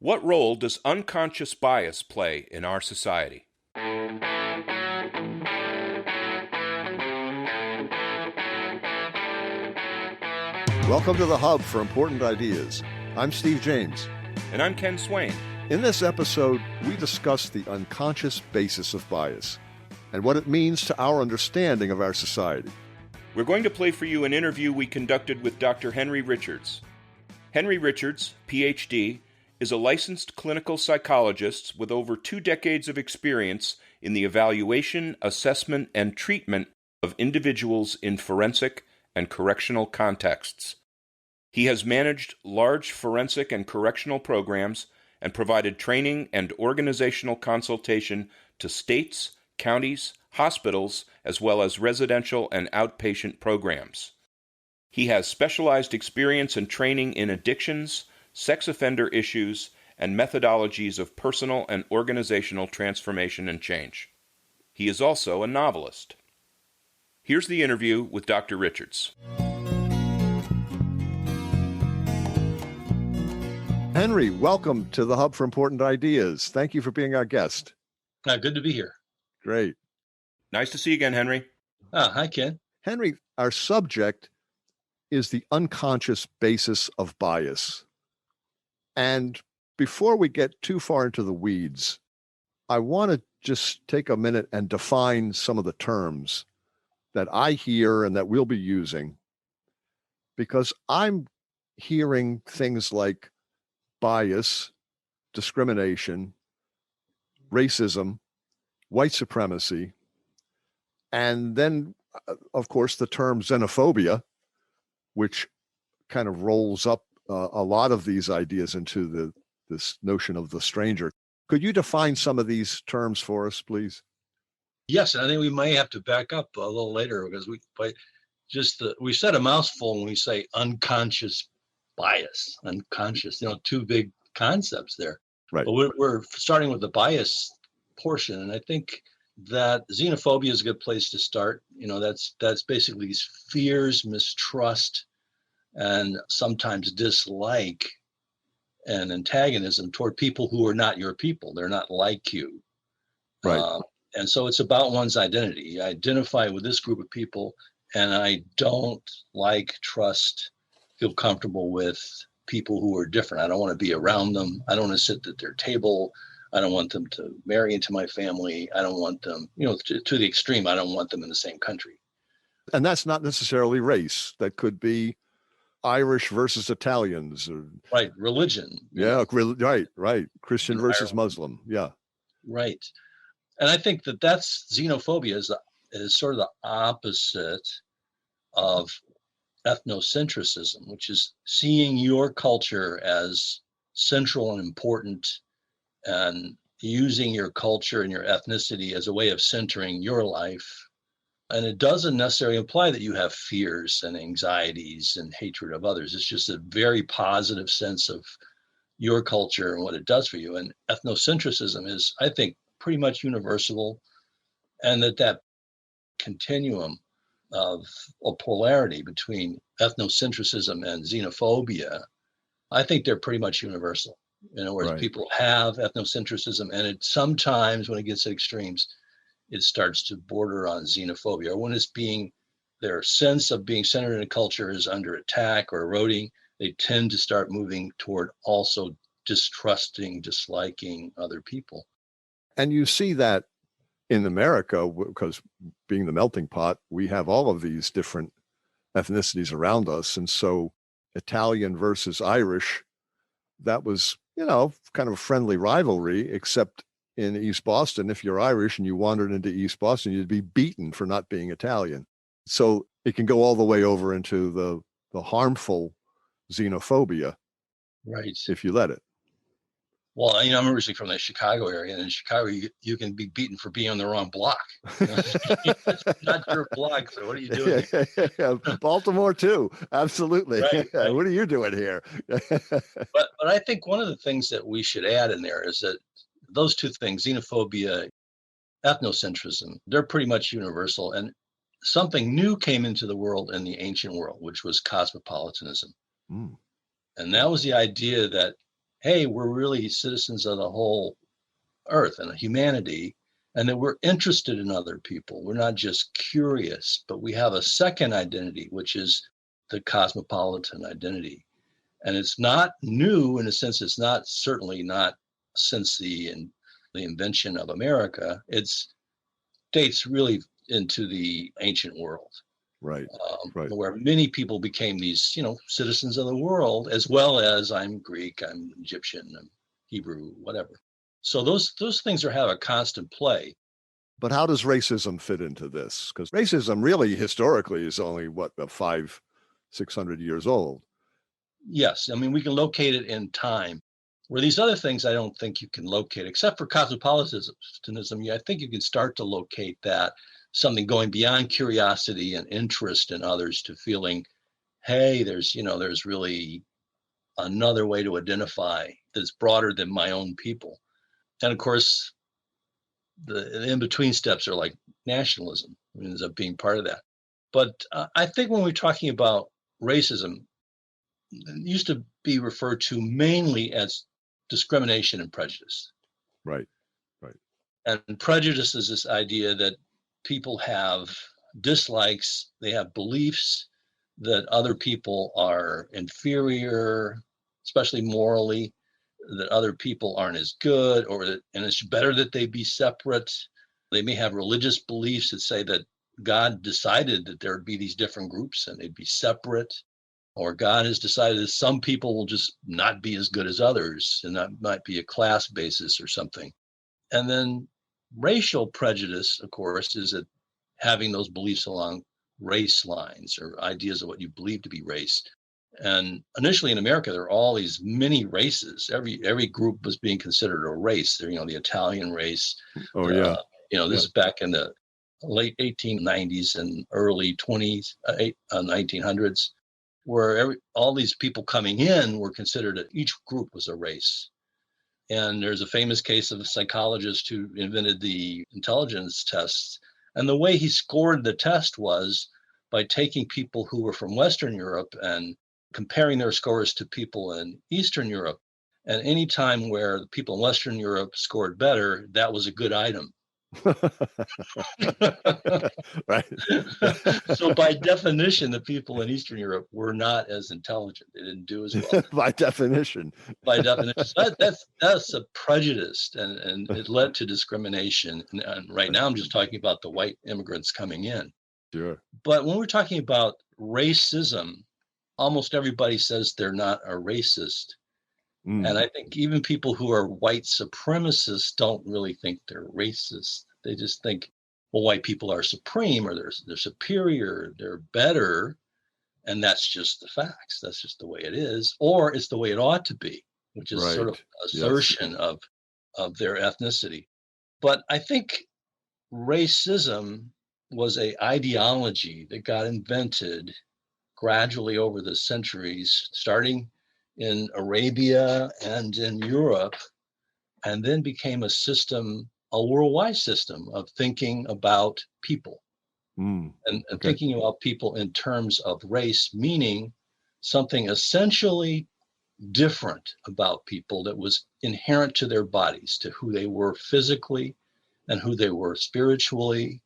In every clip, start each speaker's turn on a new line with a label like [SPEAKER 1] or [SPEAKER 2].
[SPEAKER 1] What role does unconscious bias play in our society?
[SPEAKER 2] Welcome to the Hub for Important Ideas. I'm Steve James.
[SPEAKER 1] And I'm Ken Swain.
[SPEAKER 2] In this episode, we discuss the unconscious basis of bias and what it means to our understanding of our society.
[SPEAKER 1] We're going to play for you an interview we conducted with Dr. Henry Richards. Henry Richards, Ph.D., is a licensed clinical psychologist with over 2 decades of experience in the evaluation, assessment, and treatment of individuals in forensic and correctional contexts. He has managed large forensic and correctional programs and provided training and organizational consultation to states, counties, hospitals, as well as residential and outpatient programs. He has specialized experience and training in addictions, sex offender issues, and methodologies of personal and organizational transformation and change. He is also a novelist. Here's the interview with Dr. Richards.
[SPEAKER 2] Henry, welcome to the Hub for Important Ideas. Thank you for being our guest.
[SPEAKER 3] Good to be here.
[SPEAKER 2] Great.
[SPEAKER 1] Nice to see you again, Henry.
[SPEAKER 3] Hi, Ken.
[SPEAKER 2] Henry, our subject is the unconscious basis of bias. And before we get too far into the weeds, I want to just take a minute and define some of the terms that I hear and that we'll be using, because I'm hearing things like bias, discrimination, racism, white supremacy, and then, of course, the term xenophobia, which kind of rolls up a lot of these ideas into this notion of the stranger. Could you define some of these terms for us, please?
[SPEAKER 3] Yes, and I think we may have to back up a little later because we said a mouthful when we say unconscious bias, unconscious, two big concepts there.
[SPEAKER 2] Right.
[SPEAKER 3] But we're starting with the bias portion, and I think that xenophobia is a good place to start. That's basically these fears, mistrust, and sometimes dislike and antagonism toward people who are not your people. They're not like you.
[SPEAKER 2] Right.
[SPEAKER 3] And so it's about one's identity. I identify with this group of people, and I don't like, trust, feel comfortable with people who are different. I don't want to be around them. I don't want to sit at their table. I don't want them to marry into my family. I don't want them, to the extreme. I don't want them in the same country.
[SPEAKER 2] And that's not necessarily race. That could be Irish versus Italians.
[SPEAKER 3] Right. Religion.
[SPEAKER 2] Yeah. Right. Christian versus Muslim. Yeah.
[SPEAKER 3] Right. And I think that's xenophobia is sort of the opposite of ethnocentrism, which is seeing your culture as central and important and using your culture and your ethnicity as a way of centering your life. And it doesn't necessarily imply that you have fears and anxieties and hatred of others. It's just a very positive sense of your culture and what it does for you. And ethnocentrism is, I think, pretty much universal. And that continuum of polarity between ethnocentrism and xenophobia, I think they're pretty much universal. Whereas
[SPEAKER 2] Right.
[SPEAKER 3] People have ethnocentrism, and it sometimes, when it gets to extremes, it starts to border on xenophobia, or when their sense of being centered in a culture is under attack or eroding, they tend to start moving toward also distrusting, disliking other people.
[SPEAKER 2] And you see that in America, because being the melting pot, we have all of these different ethnicities around us. And so Italian versus Irish, that was, kind of a friendly rivalry, except in East Boston, if you're Irish and you wandered into East Boston, you'd be beaten for not being Italian. So it can go all the way over into the harmful xenophobia,
[SPEAKER 3] right?
[SPEAKER 2] If you let it.
[SPEAKER 3] Well, I'm originally from the Chicago area, and in Chicago, you can be beaten for being on the wrong block. It's not your block, so what are you doing?
[SPEAKER 2] Yeah. Baltimore too, absolutely.
[SPEAKER 3] Right.
[SPEAKER 2] What are you doing here?
[SPEAKER 3] But I think one of the things that we should add in there is that those two things, xenophobia, ethnocentrism, they're pretty much universal. And something new came into the world in the ancient world, which was cosmopolitanism.
[SPEAKER 2] Mm.
[SPEAKER 3] And that was the idea that hey, we're really citizens of the whole earth and humanity, and that we're interested in other people. We're not just curious, but we have a second identity, which is the cosmopolitan identity. And it's not new in a sense. It's not certainly not since the invention of America. It's dates really into the ancient world,
[SPEAKER 2] Right. Right.
[SPEAKER 3] where many people became these, citizens of the world, as well as I'm Greek, I'm Egyptian, I'm Hebrew, whatever. So those things have a constant play.
[SPEAKER 2] But how does racism fit into this? Because racism really historically is only what, 500-600 years old.
[SPEAKER 3] Yes, I mean, we can locate it in time. Where these other things, I don't think you can locate, except for cosmopolitanism. I think you can start to locate that, something going beyond curiosity and interest in others to feeling, hey, there's really another way to identify that's broader than my own people. And of course, the in-between steps are like nationalism. It ends up being part of that. But I think when we're talking about racism, it used to be referred to mainly as discrimination and prejudice.
[SPEAKER 2] Right. Right.
[SPEAKER 3] And prejudice is this idea that people have dislikes, they have beliefs that other people are inferior, especially morally, that other people aren't as good, and it's better that they be separate. They may have religious beliefs that say that God decided that there would be these different groups and they'd be separate, or God has decided that some people will just not be as good as others, and that might be a class basis or something. And then racial prejudice, of course, is that having those beliefs along race lines or ideas of what you believe to be race. And initially in America, there were all these mini races. Every group was being considered a race. There, the Italian race.
[SPEAKER 2] Oh, yeah.
[SPEAKER 3] This is back in the late 1890s and early 1900s, where all these people coming in were considered that each group was a race. And there's a famous case of a psychologist who invented the intelligence tests. And the way he scored the test was by taking people who were from Western Europe and comparing their scores to people in Eastern Europe. And any time where the people in Western Europe scored better, that was a good item.
[SPEAKER 2] Right.
[SPEAKER 3] So by definition, the people in Eastern Europe were not as intelligent. They didn't do as well.
[SPEAKER 2] By definition.
[SPEAKER 3] By definition. So that's a prejudice, and it led to discrimination. And right now I'm just talking about the white immigrants coming in.
[SPEAKER 2] Sure.
[SPEAKER 3] But when we're talking about racism, almost everybody says they're not a racist. And I think even people who are white supremacists don't really think they're racist. They just think, well, white people are supreme, or they're superior, they're better. And that's just the facts. That's just the way it is. Or it's the way it ought to be, which is sort of assertion of their ethnicity. But I think racism was an ideology that got invented gradually over the centuries, starting in Arabia and in Europe, and then became a worldwide system of thinking about people and thinking about people in terms of race, meaning something essentially different about people that was inherent to their bodies, to who they were physically and who they were spiritually,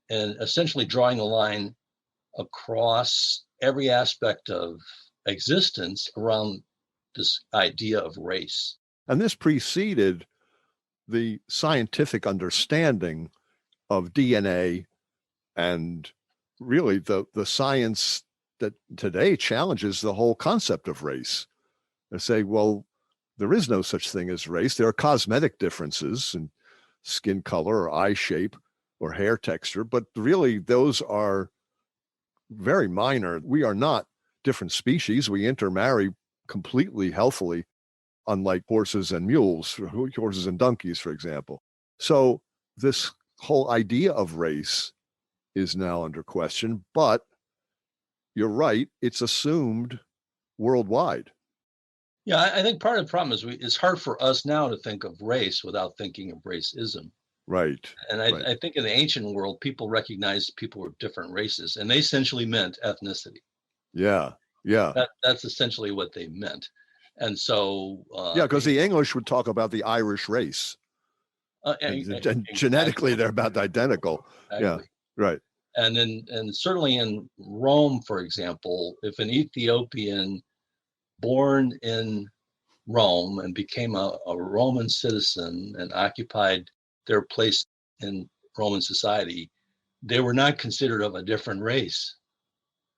[SPEAKER 3] and essentially drawing a line across every aspect of existence around this idea of race.
[SPEAKER 2] And this preceded the scientific understanding of DNA and really the science that today challenges the whole concept of race. They say, well, there is no such thing as race. There are cosmetic differences in skin color or eye shape or hair texture, but really those are very minor. We are not different species. We intermarry completely healthily, unlike horses and mules, horses and donkeys, for example. So this whole idea of race is now under question, but you're right, it's assumed worldwide.
[SPEAKER 3] Yeah, I think part of the problem is it's hard for us now to think of race without thinking of racism.
[SPEAKER 2] Right.
[SPEAKER 3] And I think in the ancient world, people recognized people were different races, and they essentially meant ethnicity.
[SPEAKER 2] Yeah.
[SPEAKER 3] That's essentially what they meant. And so,
[SPEAKER 2] yeah, because the English would talk about the Irish race. And genetically, they're about identical. Exactly. Yeah, right.
[SPEAKER 3] And certainly in Rome, for example, if an Ethiopian born in Rome and became a Roman citizen and occupied their place in Roman society, they were not considered of a different race.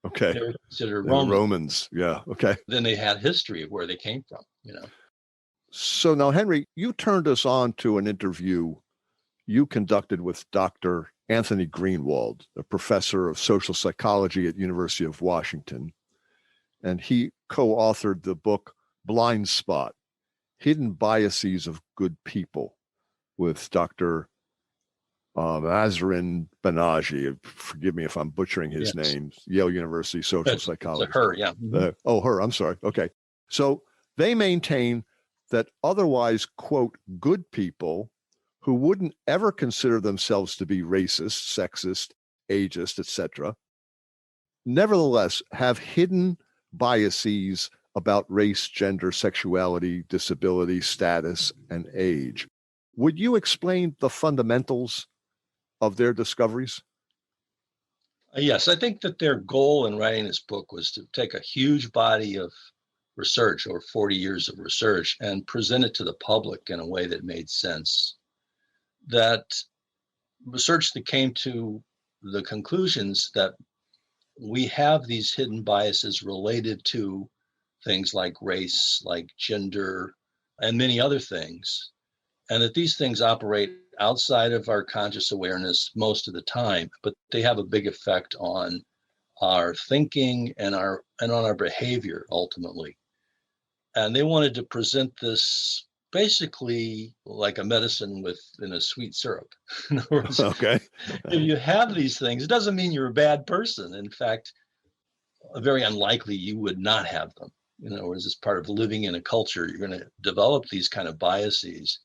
[SPEAKER 2] Okay.
[SPEAKER 3] They were considered
[SPEAKER 2] Romans. Yeah. Okay.
[SPEAKER 3] Then they had history of where they came from, you know.
[SPEAKER 2] So now, Henry, you turned us on to an interview you conducted with Dr. Anthony Greenwald, a professor of social psychology at University of Washington. And he co-authored the book Blind Spot, Hidden Biases of Good People, with Dr. Azrin Banaji. Forgive me if I'm butchering his name. Yale University social psychologist.
[SPEAKER 3] It's her, yeah.
[SPEAKER 2] Her. I'm sorry. Okay. So they maintain that otherwise, quote, good people who wouldn't ever consider themselves to be racist, sexist, ageist, etc., nevertheless have hidden biases about race, gender, sexuality, disability, status, and age. Would you explain the fundamentals of their discoveries?
[SPEAKER 3] Yes, I think that their goal in writing this book was to take a huge body of research, over 40 years of research, and present it to the public in a way that made sense. That research that came to the conclusions that we have these hidden biases related to things like race, like gender, and many other things, and that these things operate outside of our conscious awareness most of the time, but they have a big effect on our thinking and on our behavior ultimately. And they wanted to present this basically like a medicine in a sweet syrup. In other words,
[SPEAKER 2] okay.
[SPEAKER 3] If you have these things, it doesn't mean you're a bad person. In fact, very unlikely you would not have them. In other words, as part of living in a culture, you're going to develop these kind of biases.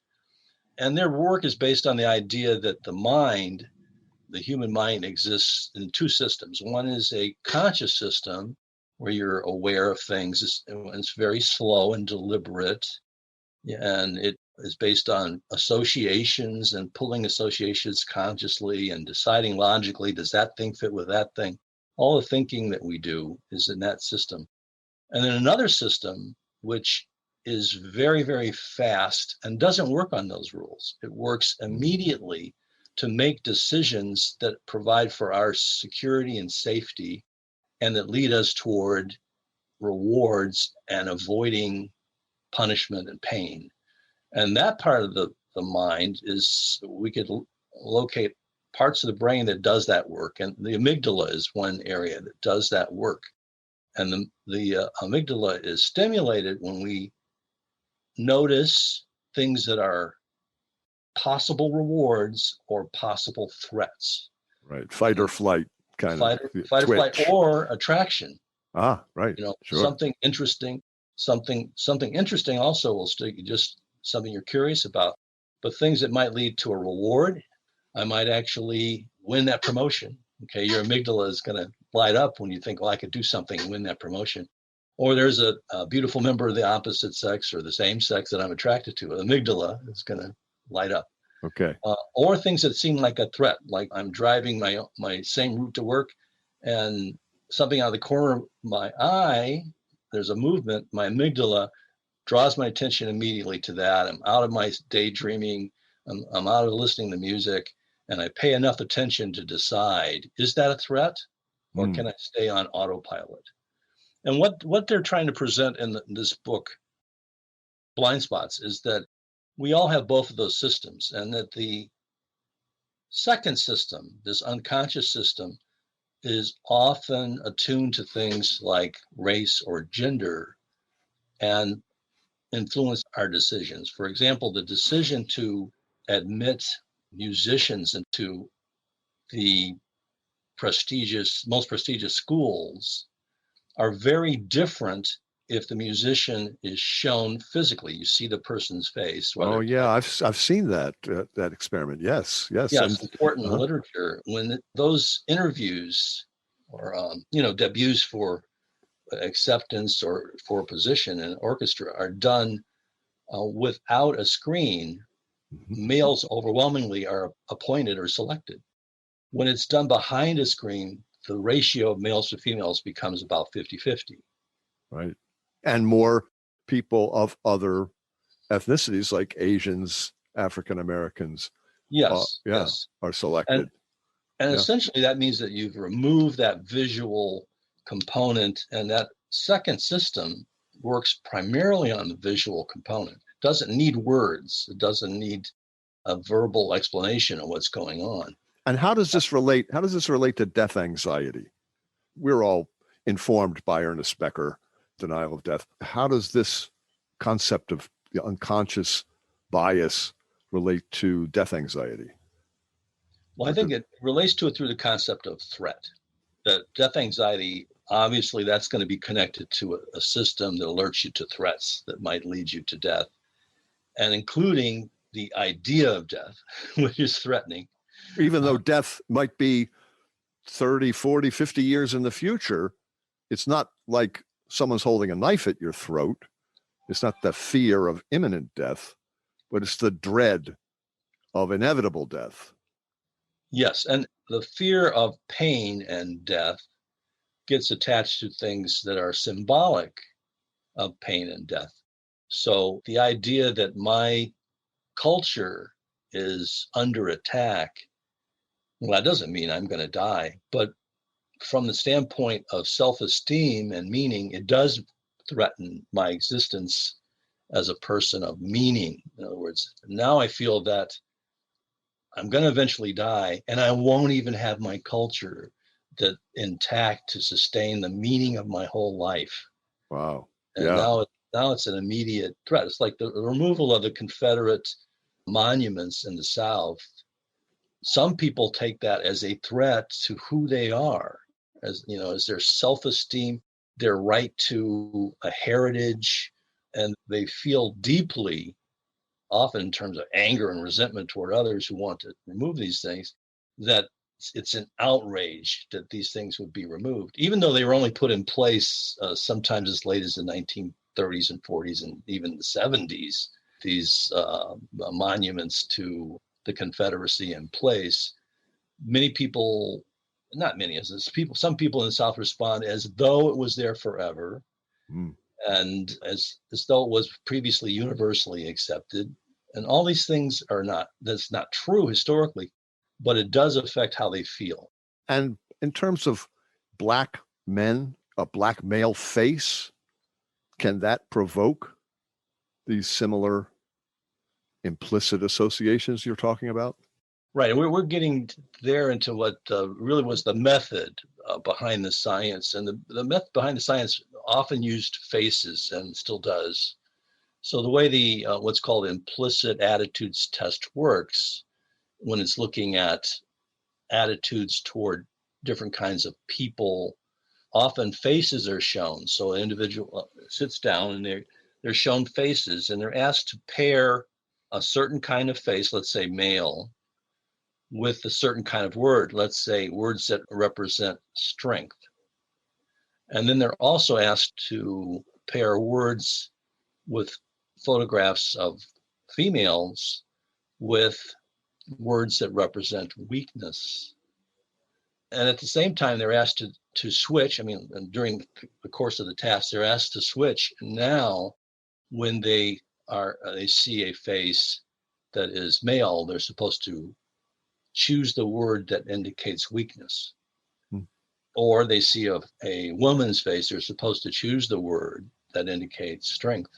[SPEAKER 3] And their work is based on the idea that the human mind exists in two systems. One is a conscious system where you're aware of things. It's very slow and deliberate. And it is based on associations and pulling associations consciously and deciding logically, does that thing fit with that thing? All the thinking that we do is in that system. And then another system, which is very, very fast and doesn't work on those rules. It works immediately to make decisions that provide for our security and safety and that lead us toward rewards and avoiding punishment and pain. And that part of the mind is, we could locate parts of the brain that does that work. And the amygdala is one area that does that work. And the amygdala is stimulated when we notice things that are possible rewards or possible threats.
[SPEAKER 2] Right. Fight or flight kind
[SPEAKER 3] fight
[SPEAKER 2] of.
[SPEAKER 3] Fight or flight or attraction.
[SPEAKER 2] Ah, right.
[SPEAKER 3] You know,
[SPEAKER 2] sure.
[SPEAKER 3] Something interesting also will stick, just something you're curious about. But things that might lead to a reward, I might actually win that promotion. Okay, your amygdala is going to light up when you think, well, I could do something and win that promotion. Or there's a beautiful member of the opposite sex or the same sex that I'm attracted to. The amygdala is going to light up.
[SPEAKER 2] Okay.
[SPEAKER 3] Or things that seem like a threat, like I'm driving my same route to work and something out of the corner of my eye, there's a movement, my amygdala draws my attention immediately to that. I'm out of my daydreaming. I'm out of listening to music, and I pay enough attention to decide, is that a threat or can I stay on autopilot? And what they're trying to present in this book, Blind Spots, is that we all have both of those systems, and that the second system, this unconscious system, is often attuned to things like race or gender and influence our decisions. For example, the decision to admit musicians into the most prestigious schools are very different if the musician is shown physically. You see the person's face.
[SPEAKER 2] Oh yeah, I've seen that experiment. Yes.
[SPEAKER 3] Yeah, it's important in literature when those interviews or debuts for acceptance or for a position in an orchestra are done without a screen, males overwhelmingly are appointed or selected. When it's done behind a screen, the ratio of males to females becomes about 50-50.
[SPEAKER 2] Right. And more people of other ethnicities like Asians, African Americans,
[SPEAKER 3] Yes,
[SPEAKER 2] are selected.
[SPEAKER 3] And essentially that means that you've removed that visual component, and that second system works primarily on the visual component. It doesn't need words. It doesn't need a verbal explanation of what's going on. And
[SPEAKER 2] how does this relate? How does this relate to death anxiety? We're all informed by Ernest Becker, Denial of Death. How does this concept of the unconscious bias relate to death anxiety?
[SPEAKER 3] Well, I think it relates to it through the concept of threat. That death anxiety, obviously, that's going to be connected to a system that alerts you to threats that might lead you to death, and including the idea of death, which is threatening.
[SPEAKER 2] Even though death might be 30, 40, 50 years in the future, it's not like someone's holding a knife at your throat. It's not the fear of imminent death, but it's the dread of inevitable death.
[SPEAKER 3] Yes, and the fear of pain and death gets attached to things that are symbolic of pain and death. So the idea that my culture is under attack, well, that doesn't mean I'm going to die, but from the standpoint of self-esteem and meaning, it does threaten my existence as a person of meaning. In other words, now I feel that I'm going to eventually die, and I won't even have my culture that intact to sustain the meaning of my whole life.
[SPEAKER 2] Wow.
[SPEAKER 3] And
[SPEAKER 2] yeah.
[SPEAKER 3] now it's an immediate threat. It's like the removal of the Confederate monuments in the South. Some people take that as a threat to who they are, as their self-esteem, their right to a heritage, and they feel deeply, often in terms of anger and resentment toward others who want to remove these things, that it's an outrage that these things would be removed, even though they were only put in place sometimes as late as the 1930s and 40s and even the 70s. These monuments to the Confederacy in place. Many people, not many, some people in the South respond as though it was there forever, and as though it was previously universally accepted. And all these things that's not true historically, but it does affect how they feel.
[SPEAKER 2] And in terms of Black men, a Black male face, can that provoke these similar implicit associations you're talking about?
[SPEAKER 3] Right. And we're getting there into what really was the method behind the science. And the method behind the science often used faces and still does. So the way the what's called implicit attitudes test works, when it's looking at attitudes toward different kinds of people, often faces are shown. So an individual sits down and they're shown faces, and they're asked to pair a certain kind of face, let's say male, with a certain kind of word, let's say words that represent strength. And then they're also asked to pair words with photographs of females with words that represent weakness. And at the same time, they're asked to switch. And during the course of the task, they're asked to switch. Now, when they see a face that is male, they're supposed to choose the word that indicates weakness. Or they see a woman's face, they're supposed to choose the word that indicates strength.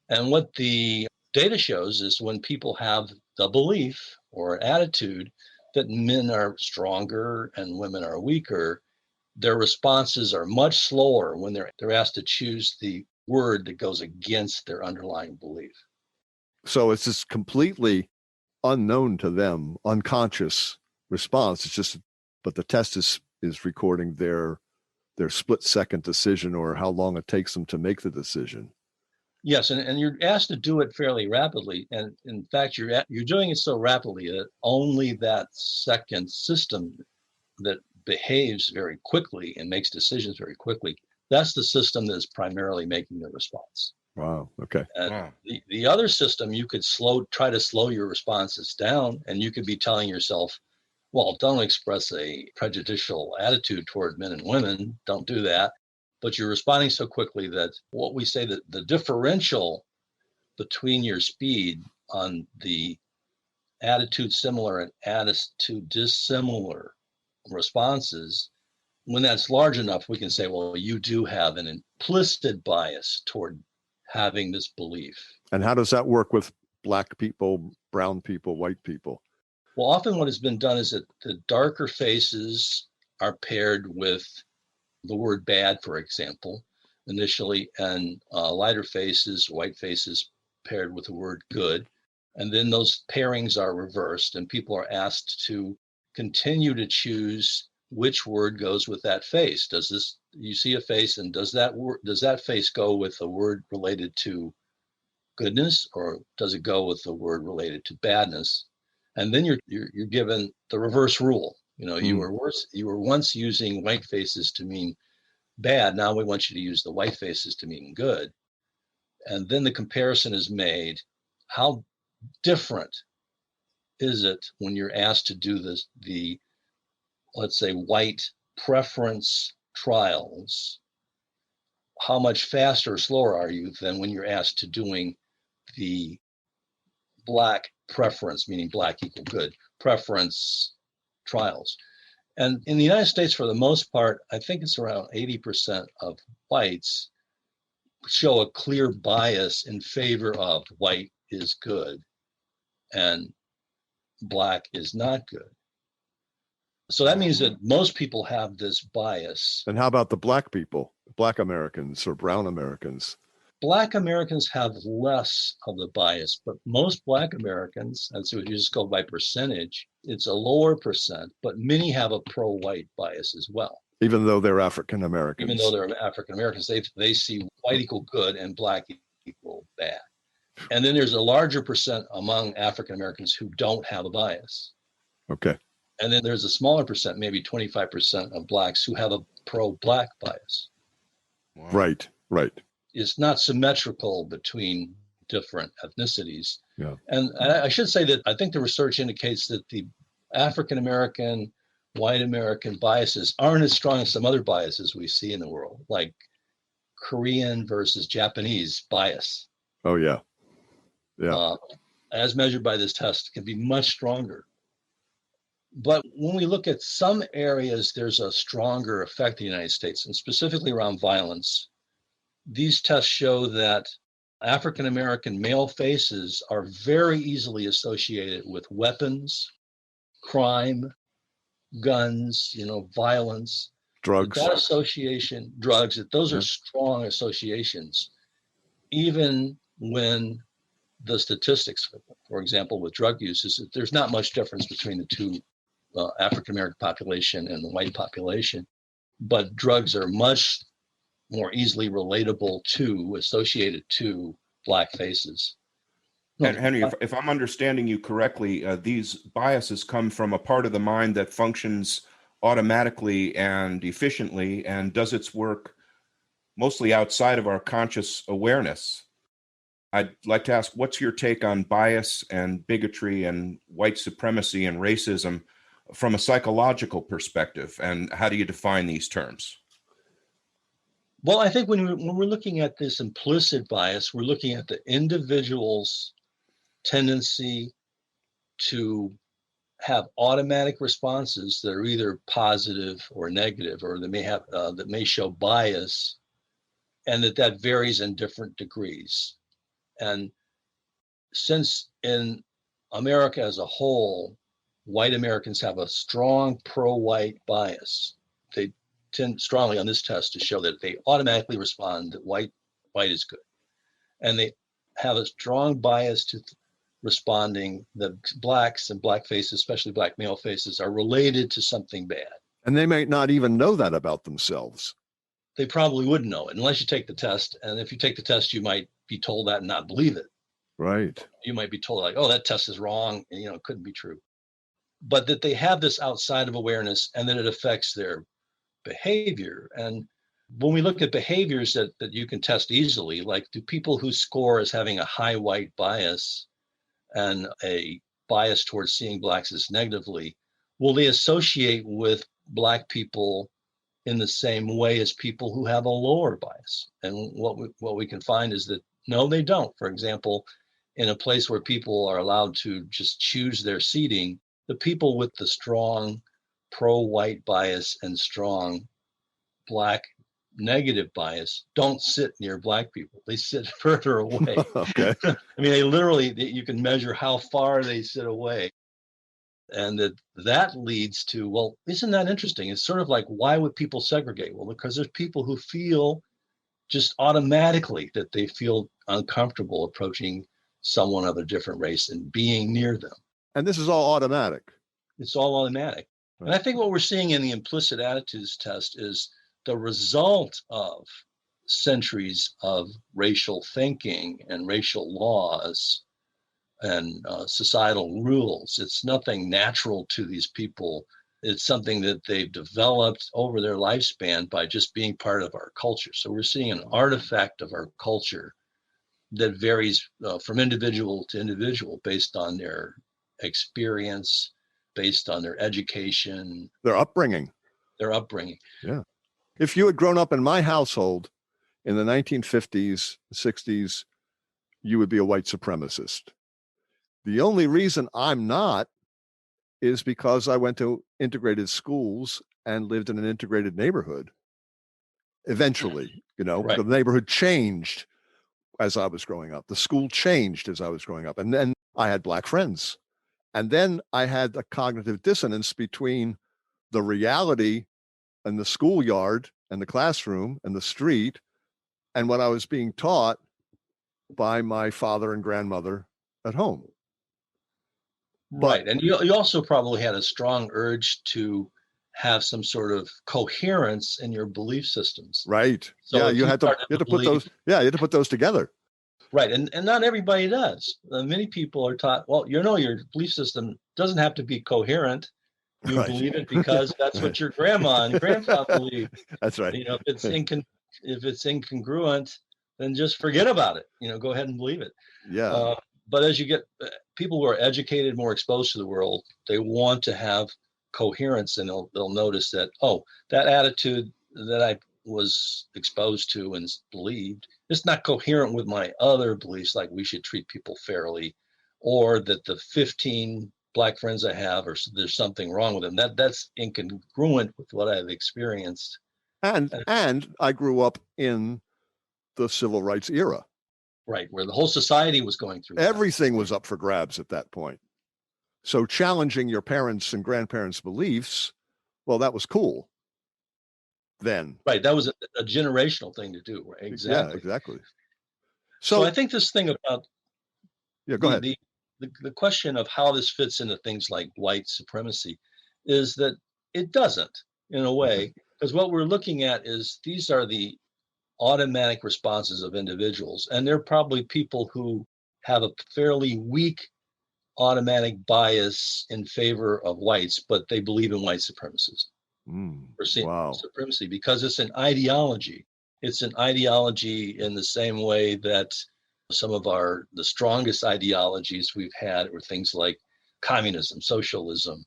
[SPEAKER 3] And what the data shows is when people have the belief or attitude that men are stronger and women are weaker, their responses are much slower when they're asked to choose the word that goes against their underlying belief.
[SPEAKER 2] So it's this completely unknown to them, unconscious response. It's just, but the test is recording their split-second decision or how long it takes them to make the decision.
[SPEAKER 3] Yes, and you're asked to do it fairly rapidly, and in fact, you're doing it so rapidly that only that second system that behaves very quickly and makes decisions very quickly That's the system that is primarily making the response.
[SPEAKER 2] Wow. Okay.
[SPEAKER 3] And
[SPEAKER 1] Wow.
[SPEAKER 3] the other system, you could try to slow your responses down, and you could be telling yourself, well, don't express a prejudicial attitude toward men and women. Don't do that. But you're responding so quickly that what we say that the differential between your speed on the attitude similar and attitude dissimilar responses, when that's large enough, we can say, well, you do have an implicit bias toward having this belief.
[SPEAKER 2] And how does that work with Black people, brown people, white people?
[SPEAKER 3] Well, often what has been done is that the darker faces are paired with the word bad, for example, initially, and lighter faces, white faces, paired with the word good. And then those pairings are reversed, and people are asked to continue to choose which word goes with that face. You see a face, and does that face go with a word related to goodness, or does it go with the word related to badness? And then you're given the reverse rule. You were once using white faces to mean bad. Now we want you to use the white faces to mean good. And then the comparison is made. How different is it when you're asked to do let's say, white preference trials? How much faster or slower are you than when you're asked to doing the Black preference, meaning Black equal good, preference trials? And in the United States, for the most part, I think it's around 80% of whites show a clear bias in favor of white is good and Black is not good. So that means that most people have this bias.
[SPEAKER 2] And how about the Black people, Black Americans or brown Americans?
[SPEAKER 3] Black Americans have less of the bias, but most Black Americans, and so if you just go by percentage, it's a lower percent, but many have a pro-white bias as well.
[SPEAKER 2] Even though they're African Americans.
[SPEAKER 3] Even though they're African Americans, they see white equal good and Black equal bad. And then there's a larger percent among African Americans who don't have a bias.
[SPEAKER 2] Okay.
[SPEAKER 3] And then there's a smaller percent, maybe 25% of Blacks who have a pro-Black bias.
[SPEAKER 1] Wow.
[SPEAKER 2] Right.
[SPEAKER 3] It's not symmetrical between different ethnicities.
[SPEAKER 2] Yeah.
[SPEAKER 3] And I should say that I think the research indicates that the African American, white American biases aren't as strong as some other biases we see in the world, like Korean versus Japanese bias.
[SPEAKER 2] Oh, yeah. Yeah.
[SPEAKER 3] As measured by this test, can be much stronger. But when we look at some areas, there's a stronger effect in the United States, and specifically around violence. These tests show that African American male faces are very easily associated with weapons, crime, guns, violence.
[SPEAKER 2] Drugs.
[SPEAKER 3] That association, drugs, those are strong associations, even when the statistics, for example, with drug use, is that there's not much difference between the two African American population and the white population, but drugs are much more easily associated to Black faces.
[SPEAKER 1] And Henry, if I'm understanding you correctly, these biases come from a part of the mind that functions automatically and efficiently and does its work mostly outside of our conscious awareness. I'd like to ask, what's your take on bias and bigotry and white supremacy and racism from a psychological perspective, and how do you define these terms?
[SPEAKER 3] Well, I think when we're looking at this implicit bias, we're looking at the individual's tendency to have automatic responses that are either positive or negative, or that may show bias, and that varies in different degrees. And since in America as a whole, white Americans have a strong pro-white bias, they tend strongly on this test to show that they automatically respond that white is good. And they have a strong bias to responding that Blacks and Black faces, especially Black male faces, are related to something bad.
[SPEAKER 2] And they might not even know that about themselves.
[SPEAKER 3] They probably wouldn't know it unless you take the test. And if you take the test, you might be told that and not believe it.
[SPEAKER 2] Right.
[SPEAKER 3] You might be told like, oh, that test is wrong. And, it couldn't be true. But that they have this outside of awareness and that it affects their behavior. And When we look at behaviors that you can test easily, like do people who score as having a high white bias and a bias towards seeing blacks as negatively, will they associate with black people in the same way as people who have a lower bias? And what we can find is that no, they don't. For example, in a place where people are allowed to just choose their seating, the people with the strong pro-white bias and strong black negative bias don't sit near black people. They sit further away.
[SPEAKER 2] Okay.
[SPEAKER 3] I mean, they literally, you can measure how far they sit away. And that leads to, well, isn't that interesting? It's sort of like, why would people segregate? Well, because there's people who feel just automatically that they feel uncomfortable approaching someone of a different race and being near them.
[SPEAKER 2] And this is all automatic.
[SPEAKER 3] It's all automatic.
[SPEAKER 2] Right.
[SPEAKER 3] And I think what we're seeing in the implicit attitudes test is the result of centuries of racial thinking and racial laws and societal rules. It's nothing natural to these people. It's something that they've developed over their lifespan by just being part of our culture. So we're seeing an artifact of our culture that varies from individual to individual based on their experience, based on their education,
[SPEAKER 2] Their upbringing. Yeah. If you had grown up in my household in the 1950s, 60s, you would be a white supremacist. The only reason I'm not is because I went to integrated schools and lived in an integrated neighborhood. Eventually,
[SPEAKER 3] Right.
[SPEAKER 2] The neighborhood changed as I was growing up. The school changed as I was growing up. And then I had black friends. And then I had a cognitive dissonance between the reality and the schoolyard and the classroom and the street and what I was being taught by my father and grandmother at home.
[SPEAKER 3] Right. And you also probably had a strong urge to have some sort of coherence in your belief systems.
[SPEAKER 2] Right.
[SPEAKER 3] So
[SPEAKER 2] yeah, you had to put those together.
[SPEAKER 3] Right. And not everybody does. Many people are taught, well, your belief system doesn't have to be coherent. You
[SPEAKER 2] Right.
[SPEAKER 3] believe it because that's what your grandma and grandpa believe.
[SPEAKER 2] That's right.
[SPEAKER 3] If it's incongruent, then just forget about it. Go ahead and believe it.
[SPEAKER 2] Yeah.
[SPEAKER 3] But as you get people who are educated, more exposed to the world, they want to have coherence, and they'll notice that, oh, that attitude that I was exposed to and believed, it's not coherent with my other beliefs, like we should treat people fairly, or that the 15 black friends I have, or there's something wrong with them. That's incongruent with what I've experienced.
[SPEAKER 2] And I grew up in the civil rights era.
[SPEAKER 3] Right, where the whole society was going through.
[SPEAKER 2] Everything was up for grabs at that point. So challenging your parents' and grandparents' beliefs, well, that was cool then.
[SPEAKER 3] Right, that was a generational thing to do. Right? Exactly.
[SPEAKER 2] Yeah, exactly.
[SPEAKER 3] So I think this thing about
[SPEAKER 2] go ahead.
[SPEAKER 3] The question of how this fits into things like white supremacy is that it doesn't, in a way, because what we're looking at is these are the automatic responses of individuals, and they're probably people who have a fairly weak automatic bias in favor of whites, but they believe in white supremacism or supremacy because it's an ideology. It's an ideology in the same way that some of the strongest ideologies we've had were things like communism, socialism.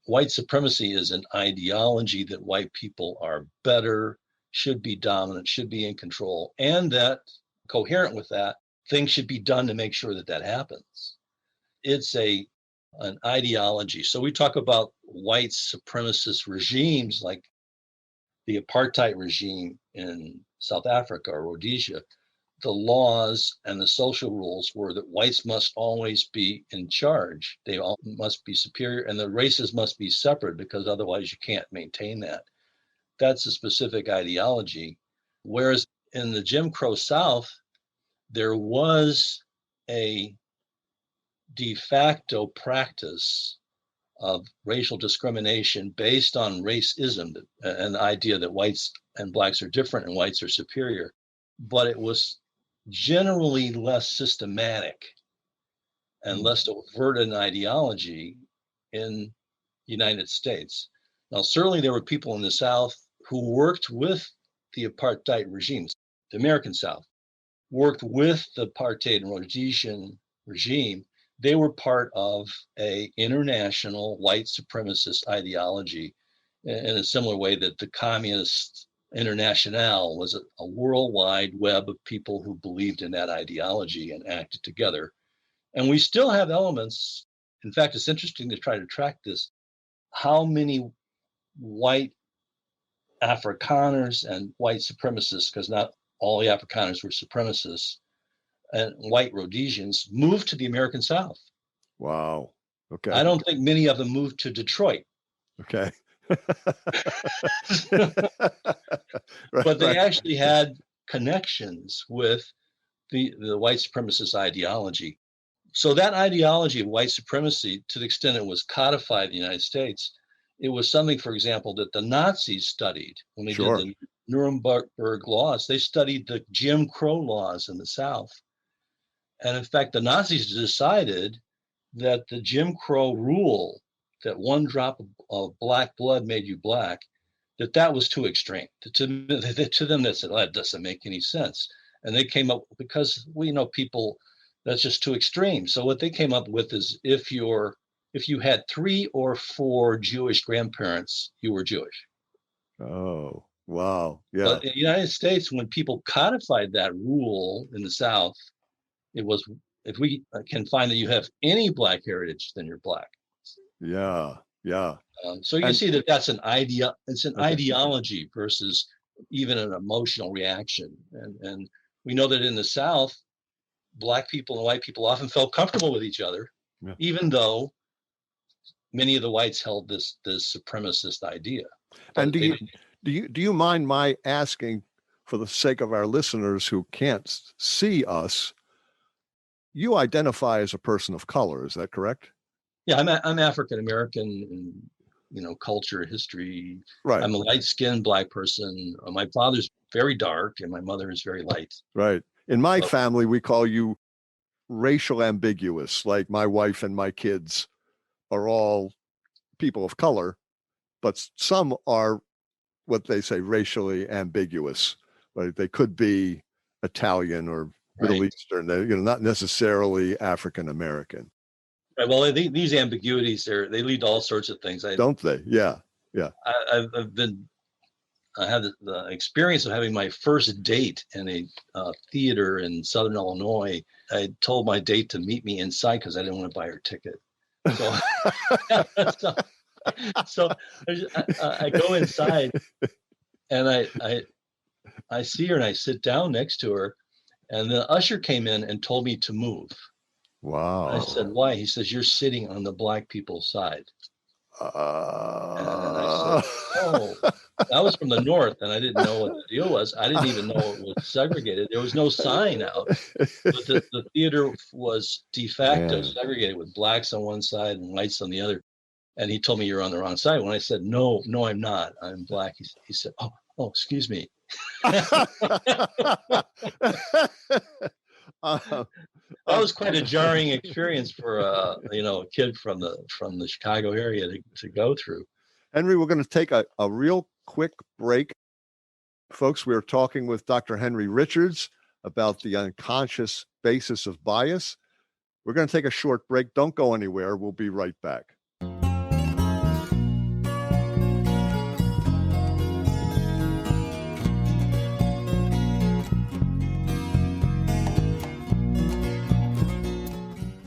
[SPEAKER 3] White supremacy is an ideology that white people are better, should be dominant, should be in control, and that, coherent with that, things should be done to make sure that happens. It's an ideology. So we talk about white supremacist regimes like the apartheid regime in South Africa or Rhodesia. The laws and the social rules were that whites must always be in charge. They all must be superior, and the races must be separate because otherwise you can't maintain that. That's a specific ideology. Whereas in the Jim Crow South, there was a de facto practice of racial discrimination based on racism, an idea that whites and blacks are different and whites are superior. But it was generally less systematic and less overt an ideology in the United States. Now, certainly there were people in the South who worked with the apartheid regimes, the American South, worked with the apartheid and Rhodesian regime, they were part of a international white supremacist ideology in a similar way that the Communist International was a worldwide web of people who believed in that ideology and acted together. And we still have elements. In fact, it's interesting to try to track this. How many white Afrikaners and white supremacists, because not all the Afrikaners were supremacists, and white Rhodesians moved to the American South.
[SPEAKER 2] Wow. Okay.
[SPEAKER 3] I don't think many of them moved to Detroit.
[SPEAKER 2] Okay.
[SPEAKER 3] But they actually had connections with the white supremacist ideology. So that ideology of white supremacy, to the extent it was codified in the United States, it was something, for example, that the Nazis studied when they did the Nuremberg laws. They studied the Jim Crow laws in the South. And in fact, the Nazis decided that the Jim Crow rule, that one drop of black blood made you black, that was too extreme. To them, they said, that doesn't make any sense. And they came up, because we know people, that's just too extreme. So what they came up with is if you had 3 or 4 Jewish grandparents, you were Jewish.
[SPEAKER 2] Oh, wow. Yeah.
[SPEAKER 3] But in the United States, when people codified that rule in the South, it was, if we can find that you have any black heritage, then you're black.
[SPEAKER 2] Yeah. Yeah.
[SPEAKER 3] So you see that that's an idea. It's an ideology versus even an emotional reaction. And we know that in the South, black people and white people often felt comfortable with each other, even though many of the whites held this supremacist idea.
[SPEAKER 2] And do you mind my asking, for the sake of our listeners who can't see us, you identify as a person of color, is that correct?
[SPEAKER 3] Yeah, I'm African American in culture, history.
[SPEAKER 2] Right.
[SPEAKER 3] I'm a light-skinned black person. My father's very dark and my mother is very light.
[SPEAKER 2] Right. In my family, we call you racial ambiguous, like my wife and my kids are all people of color, but some are what they say racially ambiguous. Right? They could be Italian or Middle Eastern, not necessarily African American.
[SPEAKER 3] Right. Well, these ambiguities they lead to all sorts of things.
[SPEAKER 2] Don't they? Yeah. Yeah.
[SPEAKER 3] I had the experience of having my first date in a theater in Southern Illinois. I told my date to meet me inside because I didn't want to buy her ticket. So I go inside and I see her and I sit down next to her, and the usher came in and told me to move.
[SPEAKER 2] Wow.
[SPEAKER 3] I said, why? He says, you're sitting on the black people's side. And I said, oh, I was from the north and I didn't know what the deal was. I didn't even know it was segregated. There was no sign out. But the theater was de facto segregated with blacks on one side and whites on the other. And he told me you're on the wrong side. When I said, no, I'm not. I'm black. He said, oh, excuse me. That was quite a jarring experience for a kid from the Chicago area to go through.
[SPEAKER 2] Henry, we're going to take a real quick break. Folks, we're talking with Dr. Henry Richards about the unconscious basis of bias. We're going to take a short break. Don't go anywhere. We'll be right back.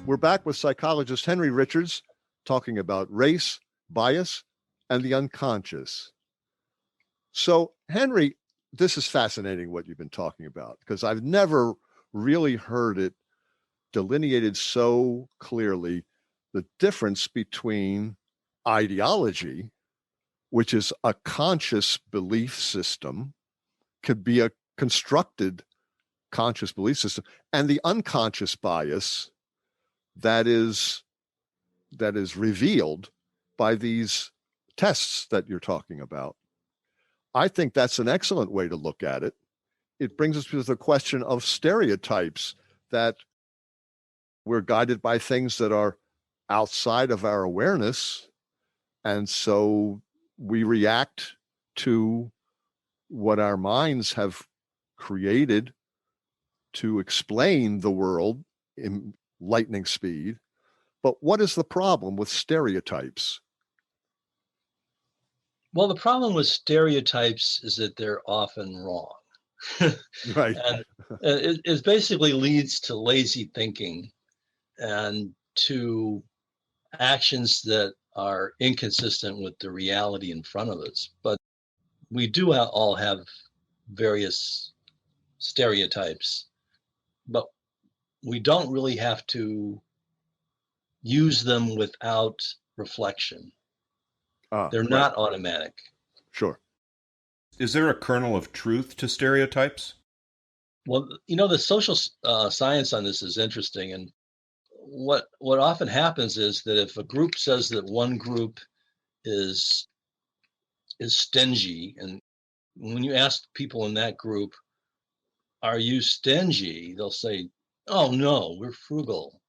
[SPEAKER 2] We're back with psychologist Henry Richards talking about race, bias, and the unconscious. So, Henry, this is fascinating what you've been talking about, because I've never really heard it delineated so clearly, the difference between ideology, which is a conscious belief system, could be a constructed conscious belief system, and the unconscious bias that is revealed by these tests that you're talking about. I think that's an excellent way to look at it. It brings us to the question of stereotypes, that we're guided by things that are outside of our awareness. And so we react to what our minds have created to explain the world in lightning speed. But what is the problem with stereotypes?
[SPEAKER 3] Well, the problem with stereotypes is that they're often wrong.
[SPEAKER 2] Right.
[SPEAKER 3] And it basically leads to lazy thinking and to actions that are inconsistent with the reality in front of us. But we do all have various stereotypes, but we don't really have to use them without reflection. They're
[SPEAKER 2] Right.
[SPEAKER 3] not automatic.
[SPEAKER 2] Sure.
[SPEAKER 1] Is there a kernel of truth to stereotypes?
[SPEAKER 3] Well, the social science on this is interesting. And what often happens is that if a group says that one group is stingy, and when you ask people in that group, are you stingy? They'll say, oh no, we're frugal.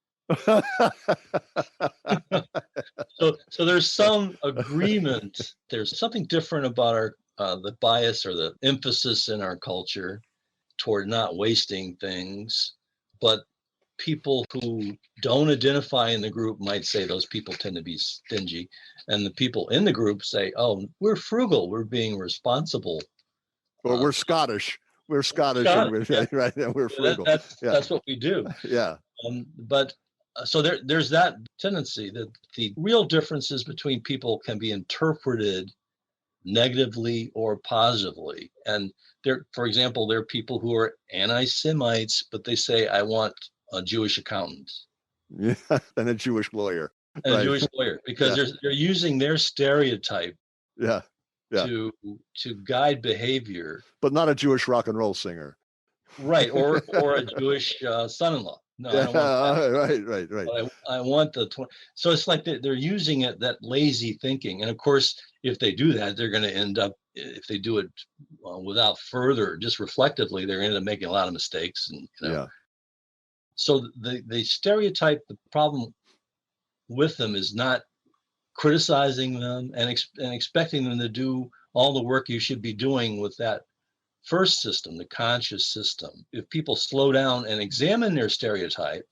[SPEAKER 3] So there's some agreement. There's something different about our the bias or the emphasis in our culture toward not wasting things. But people who don't identify in the group might say those people tend to be stingy. And the people in the group say, oh, we're frugal. We're being responsible.
[SPEAKER 2] Or we're Scottish. We're Scottish,
[SPEAKER 3] yeah.
[SPEAKER 2] Right? And we're frugal.
[SPEAKER 3] That's what we do.
[SPEAKER 2] Yeah.
[SPEAKER 3] But so there's that tendency that the real differences between people can be interpreted negatively or positively. And for example, there are people who are anti-Semites, but they say, I want a Jewish accountant.
[SPEAKER 2] Yeah, and a Jewish lawyer.
[SPEAKER 3] And a Jewish lawyer, because they're using their stereotype to guide behavior.
[SPEAKER 2] But not a Jewish rock and roll singer.
[SPEAKER 3] Right, or a Jewish son-in-law. No, I don't want that.
[SPEAKER 2] Right.
[SPEAKER 3] But I want so it's like they're using that lazy thinking. And of course, if they do that, they're going to end up, if they do it without further, just reflectively, they're going to end up making a lot of mistakes. And so the stereotype, the problem with them is not criticizing them and expecting them to do all the work you should be doing with that first system, the conscious system. If people slow down and examine their stereotype,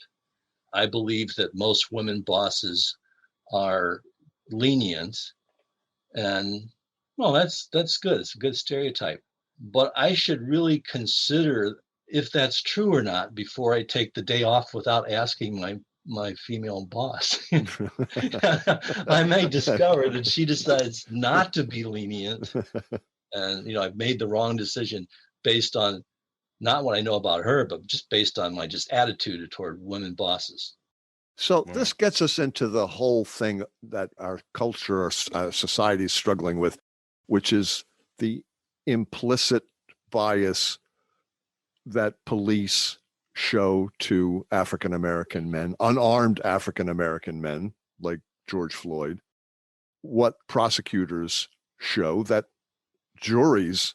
[SPEAKER 3] I believe that most women bosses are lenient, and well, that's good. It's a good stereotype. But I should really consider if that's true or not before I take the day off without asking my female boss. I may discover that she decides not to be lenient, and I've made the wrong decision based on not what I know about her, but just based on my attitude toward women bosses.
[SPEAKER 2] So this gets us into the whole thing that our culture, our society is struggling with, which is the implicit bias that police show to African-American men, unarmed African-American men like George Floyd, what prosecutors show that juries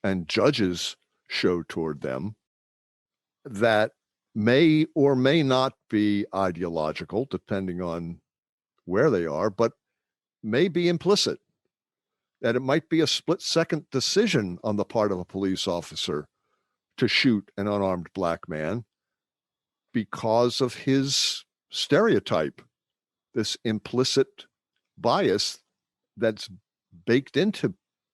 [SPEAKER 2] and judges show toward them, that may or may not be ideological, depending on where they are, but may be implicit, that it might be a split-second decision on the part of a police officer to shoot an unarmed black man because of his stereotype, this implicit bias that's baked into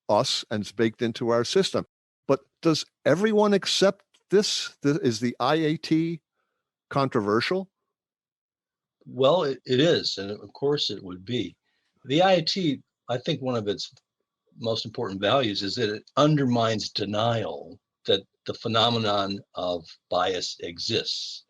[SPEAKER 2] us and it's baked into our system. But does everyone accept this? Is the IAT controversial?
[SPEAKER 3] Well, it is, and of course it would be. The IAT, I think one of its most important values is that it undermines denial that the phenomenon of bias exists.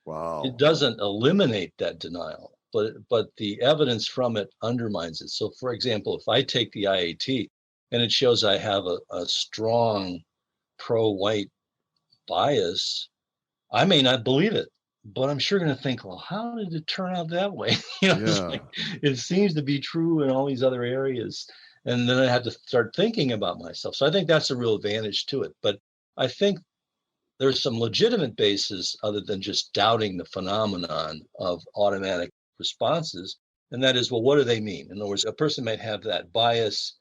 [SPEAKER 2] Wow.
[SPEAKER 3] It doesn't eliminate that denial, but the evidence from it undermines it. So, for example, if I take the IAT and it shows I have a strong pro-white bias, I may not believe it, but I'm sure going to think, well, how did it turn out that way? It seems to be true in all these other areas. And then I had to start thinking about myself. So I think that's a real advantage to it. But I think there's some legitimate basis other than just doubting the phenomenon of automatic responses. And that is, well, what do they mean? In other words, a person might have that bias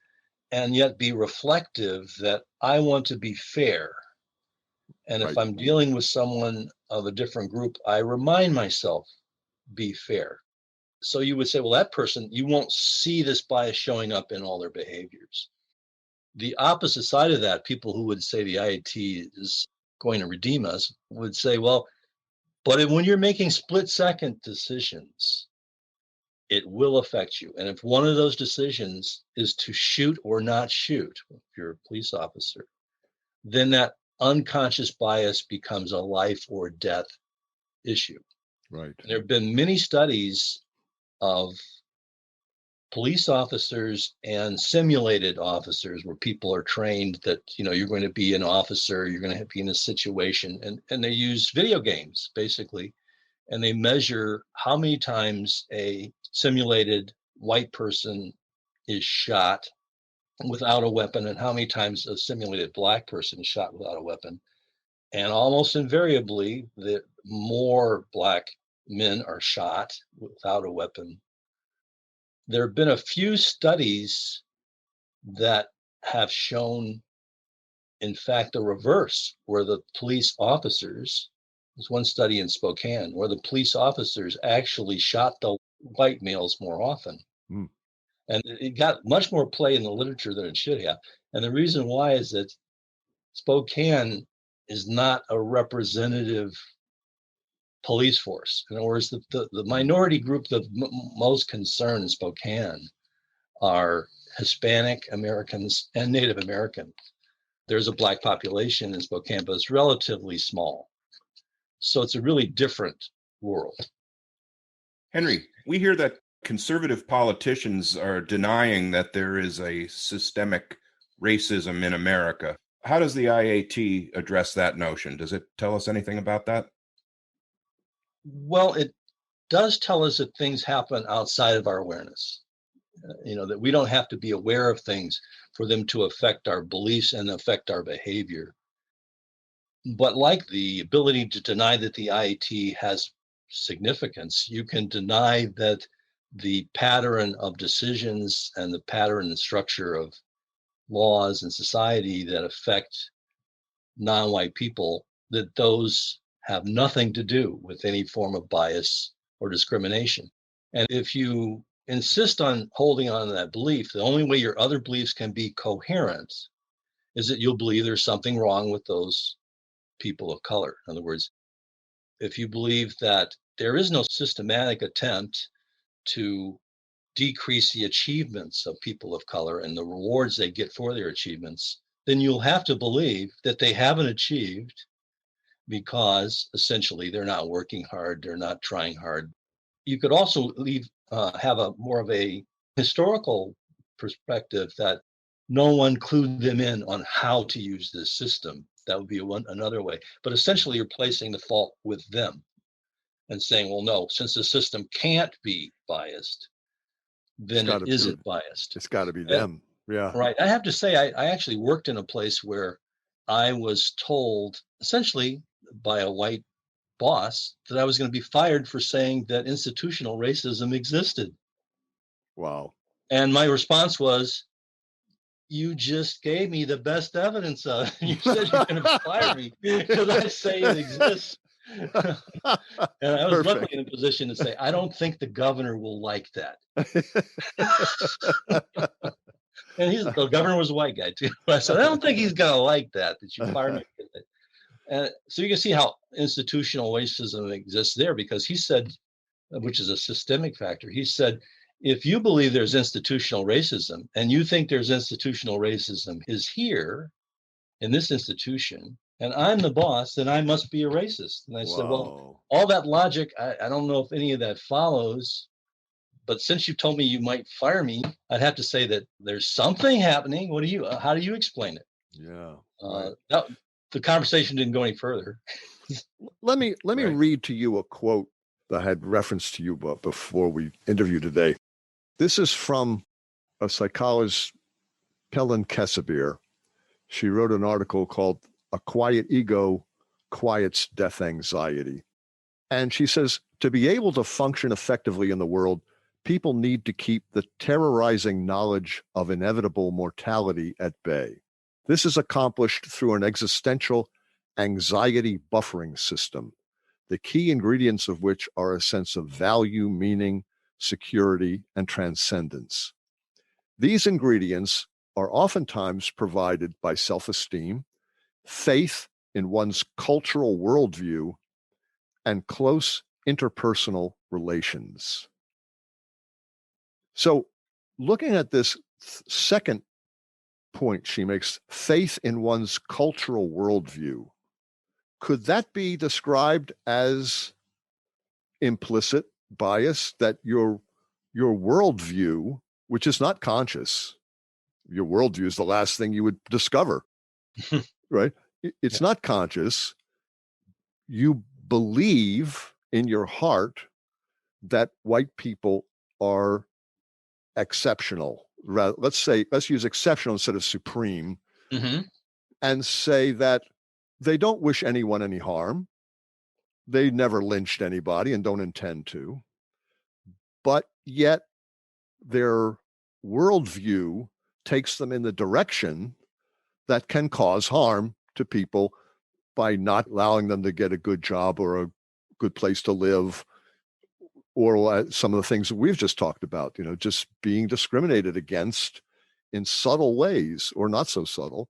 [SPEAKER 3] and yet be reflective that I want to be fair. And if
[SPEAKER 2] Right.
[SPEAKER 3] I'm dealing with someone of a different group, I remind myself, be fair. So you would say, well, that person, you won't see this bias showing up in all their behaviors. The opposite side of that, people who would say the IAT is going to redeem us, would say, well, but when you're making split-second decisions, it will affect you. And if one of those decisions is to shoot or not shoot, if you're a police officer, then that unconscious bias becomes a life or death issue.
[SPEAKER 2] Right.
[SPEAKER 3] And there have been many studies of police officers and simulated officers where people are trained that, you're going to be an officer, you're going to be in a situation, and they use video games basically, and they measure how many times a simulated white person is shot without a weapon and how many times a simulated black person is shot without a weapon. And almost invariably, the more black men are shot without a weapon. There have been a few studies that have shown, in fact, the reverse, where the police officers, there's one study in Spokane, where the police officers actually shot the white males more often.
[SPEAKER 2] Mm.
[SPEAKER 3] And it got much more play in the literature than it should have. And the reason why is that Spokane is not a representative police force. In other words, the minority group of most concerned in Spokane are Hispanic Americans and Native Americans. There's a black population in Spokane, but it's relatively small. So it's a really different world.
[SPEAKER 1] Henry, we hear that conservative politicians are denying that there is a systemic racism in America. How does the IAT address that notion? Does it tell us anything about that?
[SPEAKER 3] Well, it does tell us that things happen outside of our awareness. That we don't have to be aware of things for them to affect our beliefs and affect our behavior. But like the ability to deny that the IAT has significance, you can deny that the pattern of decisions and the pattern and structure of laws in society that affect non-white people, that those have nothing to do with any form of bias or discrimination. And if you insist on holding on to that belief, the only way your other beliefs can be coherent is that you'll believe there's something wrong with those people of color. In other words, if you believe that there is no systematic attempt to decrease the achievements of people of color and the rewards they get for their achievements, then you'll have to believe that they haven't achieved because essentially they're not working hard, they're not trying hard. You could also have a more of a historical perspective that no one clued them in on how to use this system. That would be another way. But essentially, you're placing the fault with them and saying, well, no, since the system can't be biased, then it isn't biased.
[SPEAKER 2] It's got to be them. Yeah.
[SPEAKER 3] Right. I have to say, I actually worked in a place where I was told essentially by a white boss that I was going to be fired for saying that institutional racism existed.
[SPEAKER 2] Wow.
[SPEAKER 3] And my response was, you just gave me the best evidence of it. You said you're going to fire me because I say it exists. And I was luckily in a position to say, I don't think the governor will like that. And the governor was a white guy too. I said, I don't think he's going to like that you fire me. And so you can see how institutional racism exists there, because he said, which is a systemic factor, he said, if you believe there's institutional racism and you think there's institutional racism is here in this institution, and I'm the boss, then I must be a racist. And I said, well, all that logic, I don't know if any of that follows, but since you told me you might fire me, I'd have to say that there's something happening. How do you explain it?
[SPEAKER 2] Yeah.
[SPEAKER 3] The conversation didn't go any further.
[SPEAKER 2] Let me read to you a quote that I had referenced to you before we interviewed today. This is from a psychologist, Helen Kessebeer. She wrote an article called "A Quiet Ego Quiets Death Anxiety." And she says, to be able to function effectively in the world, people need to keep the terrorizing knowledge of inevitable mortality at bay. This is accomplished through an existential anxiety buffering system, the key ingredients of which are a sense of value, meaning, security, and transcendence. These ingredients are oftentimes provided by self-esteem, faith in one's cultural worldview, and close interpersonal relations. So, looking at this second point she makes, faith in one's cultural worldview, could that be described as implicit bias, that your worldview, which is not conscious, your worldview is the last thing you would discover, right? It's not conscious. You believe in your heart that white people are exceptional. Let's use exceptional instead of supreme, and say that they don't wish anyone any harm. They never lynched anybody and don't intend to. But yet their worldview takes them in the direction that can cause harm to people by not allowing them to get a good job or a good place to live, or some of the things that we've just talked about, just being discriminated against in subtle ways or not so subtle.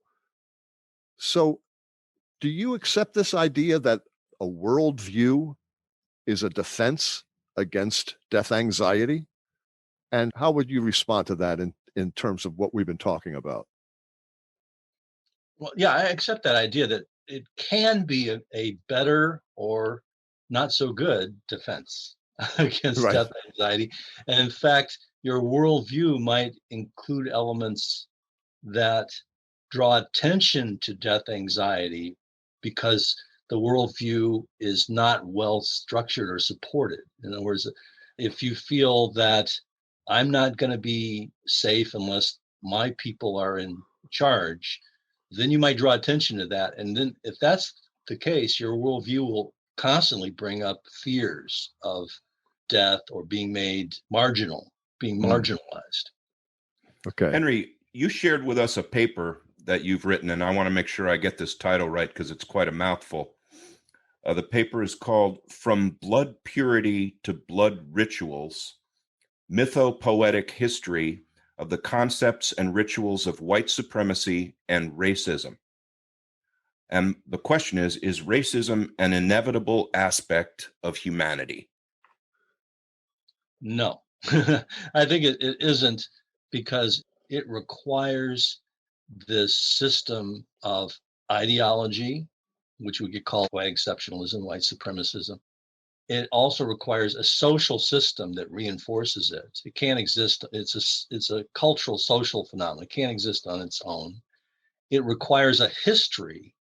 [SPEAKER 2] So do you accept this idea that a worldview is a defense against death anxiety? And how would you respond to that in terms of what we've been talking about?
[SPEAKER 3] Well, yeah, I accept that idea that it can be a better or not so good defense against
[SPEAKER 2] Right.
[SPEAKER 3] death anxiety. And in fact, your worldview might include elements that draw attention to death anxiety because the worldview is not well structured or supported. In other words, if you feel that I'm not going to be safe unless my people are in charge, then you might draw attention to that. And then if that's the case, your worldview will constantly bring up fears of death or being made marginal, being marginalized.
[SPEAKER 2] Okay.
[SPEAKER 1] Henry, you shared with us a paper that you've written, and I want to make sure I get this title right because it's quite a mouthful. The paper is called From Blood Purity to Blood Rituals, Mythopoetic History of the Concepts and Rituals of White Supremacy and Racism. And the question is racism an inevitable aspect of humanity?
[SPEAKER 3] No, I think it isn't, because it requires this system of ideology, which we could call white exceptionalism, white supremacism. It also requires a social system that reinforces it. It can't exist. It's a cultural social phenomenon. It can't exist on its own. It requires a history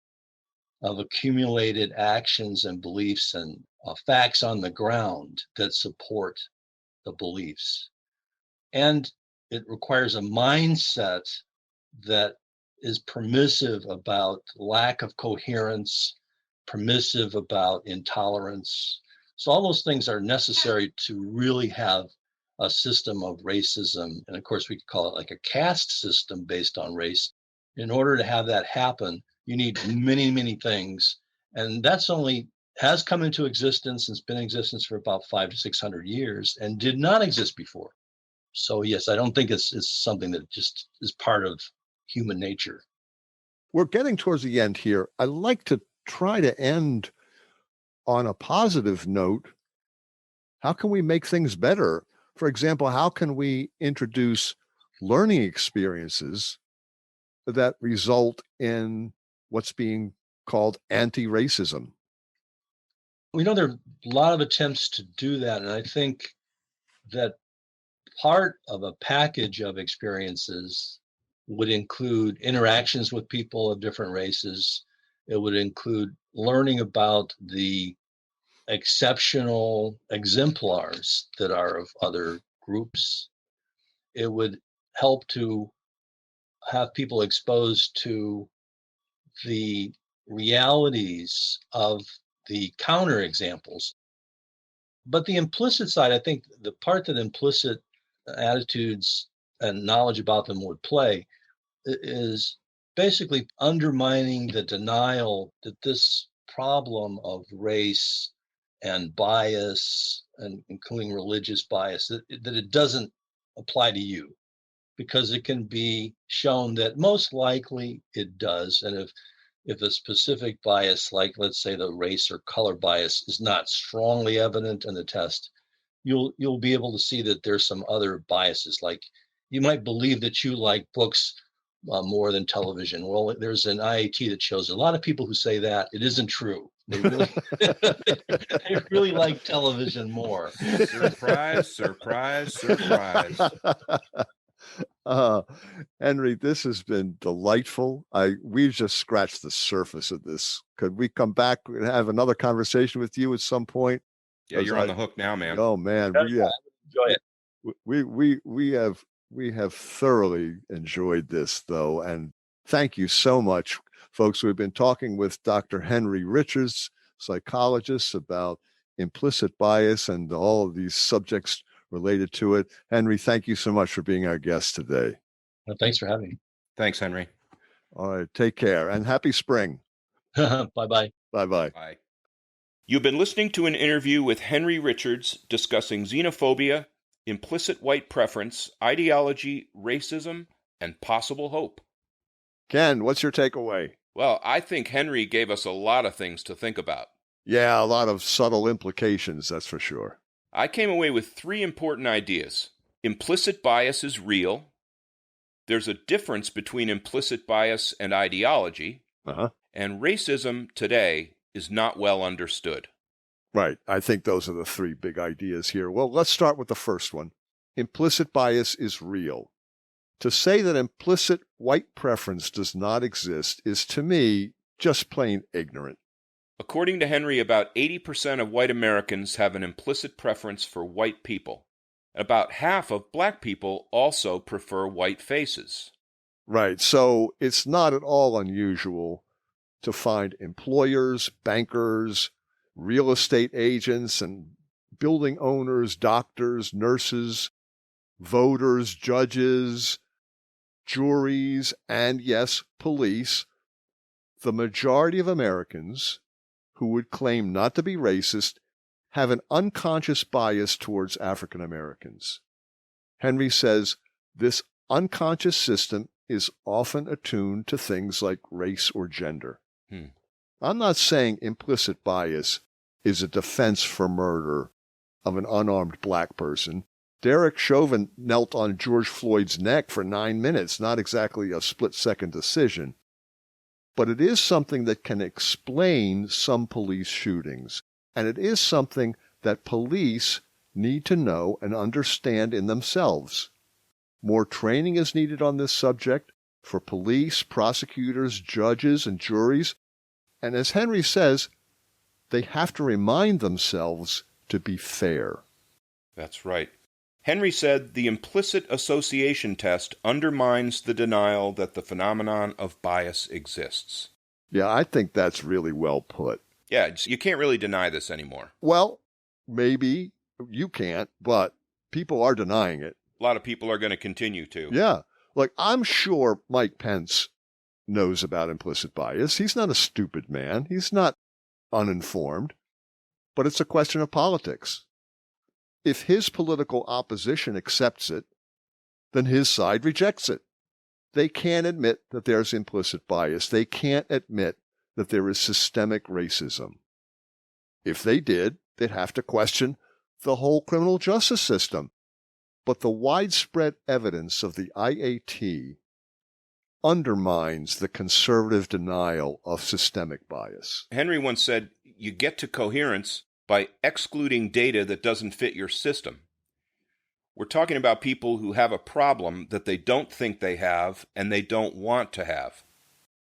[SPEAKER 3] of accumulated actions and beliefs and facts on the ground that support the beliefs. And it requires a mindset that is permissive about lack of coherence, permissive about intolerance. So all those things are necessary to really have a system of racism. And of course, we could call it like a caste system based on race. In order to have that happen, you need many, many things. And that's only has come into existence and it's been in existence for about 500 to 600 years and did not exist before. So yes, I don't think it's something that just is part of human nature.
[SPEAKER 2] We're getting towards the end here. I like to try to end on a positive note. How can we make things better? For example, how can we introduce learning experiences that result in what's being called anti-racism?
[SPEAKER 3] We know there are a lot of attempts to do that. And I think that part of a package of experiences would include interactions with people of different races. It would include learning about the exceptional exemplars that are of other groups. It would help to have people exposed to the realities of the counterexamples. But the implicit side, I think the part that implicit attitudes and knowledge about them would play is basically undermining the denial that this problem of race and bias, and including religious bias, that it doesn't apply to you, because it can be shown that most likely it does. And if a specific bias, like let's say the race or color bias, is not strongly evident in the test, you'll be able to see that there's some other biases. Like you might believe that you like books more than television. Well, there's an IAT that shows a lot of people who say that it isn't true. They really, they really like television more.
[SPEAKER 1] Surprise, surprise, surprise.
[SPEAKER 2] Uh, Henry, this has been delightful. We've just scratched the surface of this. Could we come back and have another conversation with you at some point?
[SPEAKER 1] Yeah, you're on the hook now, man.
[SPEAKER 2] Oh man,
[SPEAKER 3] Yeah, enjoy it.
[SPEAKER 2] We have thoroughly enjoyed this, though, and thank you so much, folks. We've been talking with Dr. Henry Richards, psychologist, about implicit bias and all of these subjects related to it. Henry, thank you so much for being our guest today.
[SPEAKER 3] Well, thanks for having me.
[SPEAKER 1] Thanks, Henry.
[SPEAKER 2] All right, take care and happy spring.
[SPEAKER 3] Bye-bye.
[SPEAKER 2] Bye-bye.
[SPEAKER 1] Bye. You've been listening to an interview with Henry Richards discussing xenophobia, implicit white preference, ideology, racism, and possible hope.
[SPEAKER 2] Ken, what's your takeaway?
[SPEAKER 1] Well, I think Henry gave us a lot of things to think about.
[SPEAKER 2] Yeah, a lot of subtle implications, that's for sure.
[SPEAKER 1] I came away with 3 important ideas. Implicit bias is real. There's a difference between implicit bias and ideology. And racism today is not well understood.
[SPEAKER 2] Right. I think those are the 3 big ideas here. Well, let's start with the first one. Implicit bias is real. To say that implicit white preference does not exist is, to me, just plain ignorant.
[SPEAKER 1] According to Henry, about 80% of white Americans have an implicit preference for white people. About half of black people also prefer white faces.
[SPEAKER 2] Right. So it's not at all unusual to find employers, bankers, real estate agents, and building owners, doctors, nurses, voters, judges, juries, and yes, police. The majority of Americans who would claim not to be racist have an unconscious bias towards African Americans. Henry says this unconscious system is often attuned to things like race or gender. I'm not saying implicit bias is a defense for murder of an unarmed black person. Derek Chauvin knelt on George Floyd's neck for 9 minutes, not exactly a split-second decision. But it is something that can explain some police shootings, and it is something that police need to know and understand in themselves. More training is needed on this subject for police, prosecutors, judges, and juries. And as Henry says, they have to remind themselves to be fair.
[SPEAKER 1] That's right. Henry said the implicit association test undermines the denial that the phenomenon of bias exists.
[SPEAKER 2] Yeah, I think that's really well put.
[SPEAKER 1] Yeah, you can't really deny this anymore.
[SPEAKER 2] Well, maybe you can't, but people are denying it.
[SPEAKER 1] A lot of people are going to continue to.
[SPEAKER 2] Yeah. Like, I'm sure Mike Pence knows about implicit bias. He's not a stupid man. He's not uninformed. But it's a question of politics. If his political opposition accepts it, then his side rejects it. They can't admit that there's implicit bias. They can't admit that there is systemic racism. If they did, they'd have to question the whole criminal justice system. But the widespread evidence of the IAT undermines the conservative denial of systemic bias.
[SPEAKER 1] Henry once said, you get to coherence by excluding data that doesn't fit your system. We're talking about people who have a problem that they don't think they have and they don't want to have.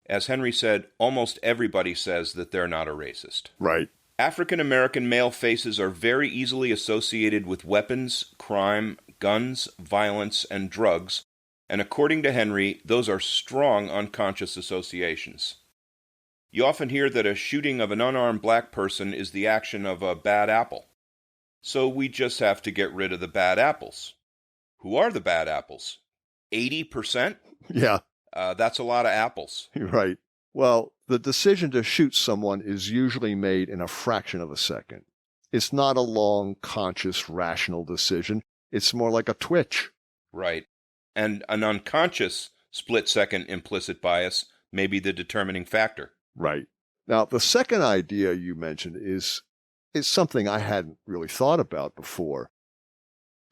[SPEAKER 1] As Henry said, almost everybody says that they're not a racist.
[SPEAKER 2] Right.
[SPEAKER 1] African American male faces are very easily associated with weapons, crime, guns, violence, and drugs, and according to Henry, those are strong unconscious associations. You often hear that a shooting of an unarmed black person is the action of a bad apple. So we just have to get rid of the bad apples. Who are the bad apples? 80%?
[SPEAKER 2] Yeah,
[SPEAKER 1] That's a lot of apples.
[SPEAKER 2] you're right. Well, the decision to shoot someone is usually made in a fraction of a second. It's not a long, conscious, rational decision. It's more like a twitch.
[SPEAKER 1] Right. And an unconscious split-second implicit bias may be the determining factor.
[SPEAKER 2] Right. Now, the second idea you mentioned is something I hadn't really thought about before.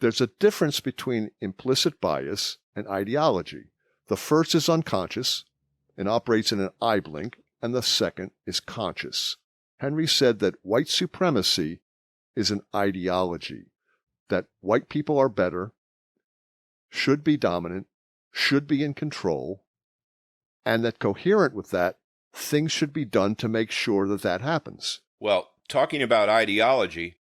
[SPEAKER 2] There's a difference between implicit bias and ideology. The first is unconscious and operates in an eye blink, and the second is conscious. Henry said that white supremacy is an ideology, that white people are better, should be dominant, should be in control, and that coherent with that, things should be done to make sure that that happens.
[SPEAKER 1] Well, talking about ideology,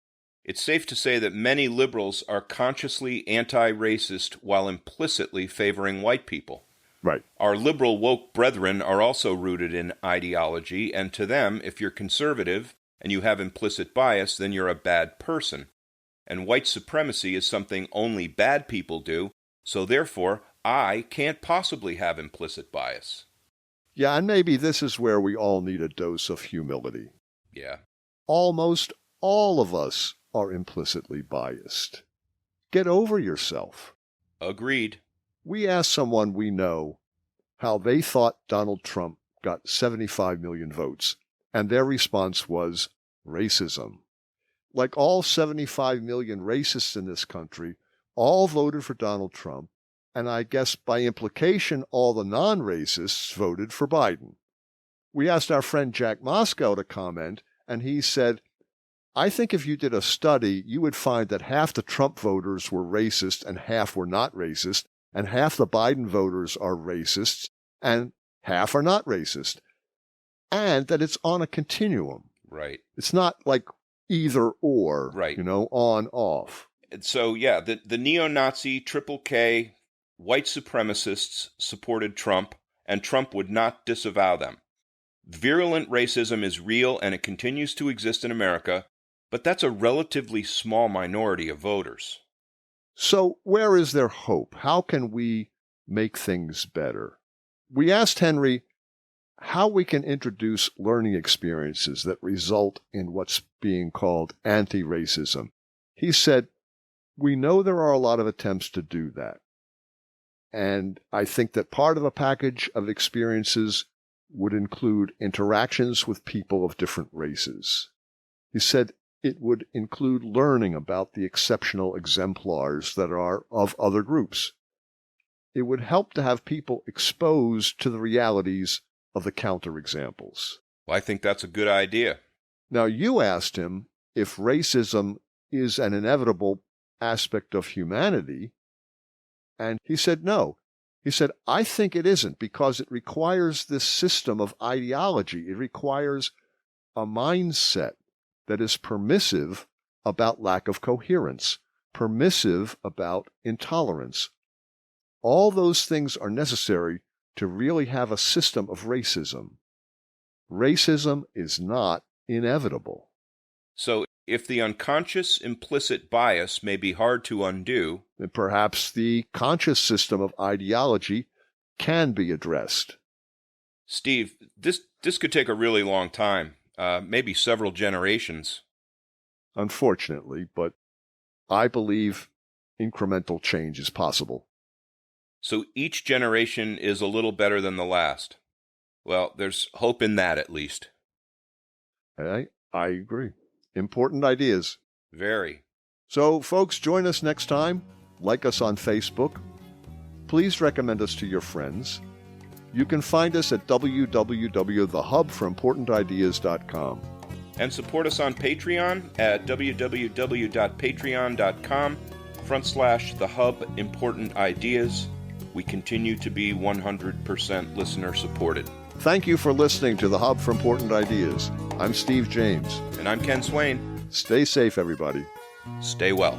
[SPEAKER 1] it's safe to say that many liberals are consciously anti-racist while implicitly favoring white people.
[SPEAKER 2] Right.
[SPEAKER 1] Our liberal woke brethren are also rooted in ideology, and to them, if you're conservative and you have implicit bias, then you're a bad person. And white supremacy is something only bad people do, so therefore, I can't possibly have implicit bias.
[SPEAKER 2] Yeah, and maybe this is where we all need a dose of humility.
[SPEAKER 1] Yeah.
[SPEAKER 2] Almost all of us are implicitly biased. Get over yourself.
[SPEAKER 1] Agreed.
[SPEAKER 2] We asked someone we know how they thought Donald Trump got 75 million votes, and their response was racism. Like all 75 million racists in this country, all voted for Donald Trump, and I guess by implication, all the non-racists voted for Biden. We asked our friend Jack Moscow to comment, and he said, I think if you did a study, you would find that half the Trump voters were racist and half were not racist, and half the Biden voters are racists and half are not racist, and that it's on a continuum.
[SPEAKER 1] Right.
[SPEAKER 2] It's not like either or,
[SPEAKER 1] right.
[SPEAKER 2] On, off.
[SPEAKER 1] So, yeah, the neo-Nazi Triple K white supremacists supported Trump, and Trump would not disavow them. Virulent racism is real, and it continues to exist in America, but that's a relatively small minority of voters.
[SPEAKER 2] So where is there hope? How can we make things better? We asked Henry how we can introduce learning experiences that result in what's being called anti-racism. He said, we know there are a lot of attempts to do that. And I think that part of a package of experiences would include interactions with people of different races. He said it would include learning about the exceptional exemplars that are of other groups. It would help to have people exposed to the realities of the counterexamples.
[SPEAKER 1] Well, I think that's a good idea.
[SPEAKER 2] Now, you asked him if racism is an inevitable aspect of humanity, and he said no. He said, I think it isn't, because it requires this system of ideology. It requires a mindset that is permissive about lack of coherence, permissive about intolerance. All those things are necessary to really have a system of racism. Racism is not inevitable.
[SPEAKER 1] So if the unconscious implicit bias may be hard to undo,
[SPEAKER 2] then perhaps the conscious system of ideology can be addressed.
[SPEAKER 1] Steve, this could take a really long time, maybe several generations.
[SPEAKER 2] Unfortunately, but I believe incremental change is possible.
[SPEAKER 1] So each generation is a little better than the last. Well, there's hope in that, at least.
[SPEAKER 2] I agree. Important ideas.
[SPEAKER 1] Very.
[SPEAKER 2] So, folks, join us next time. Like us on Facebook. Please recommend us to your friends. You can find us at www.thehubforimportantideas.com.
[SPEAKER 1] And support us on Patreon at www.patreon.com/thehubimportantideas. We continue to be 100% listener supported.
[SPEAKER 2] Thank you for listening to The Hub for Important Ideas. I'm Steve James.
[SPEAKER 1] And I'm Ken Swain.
[SPEAKER 2] Stay safe, everybody.
[SPEAKER 1] Stay well.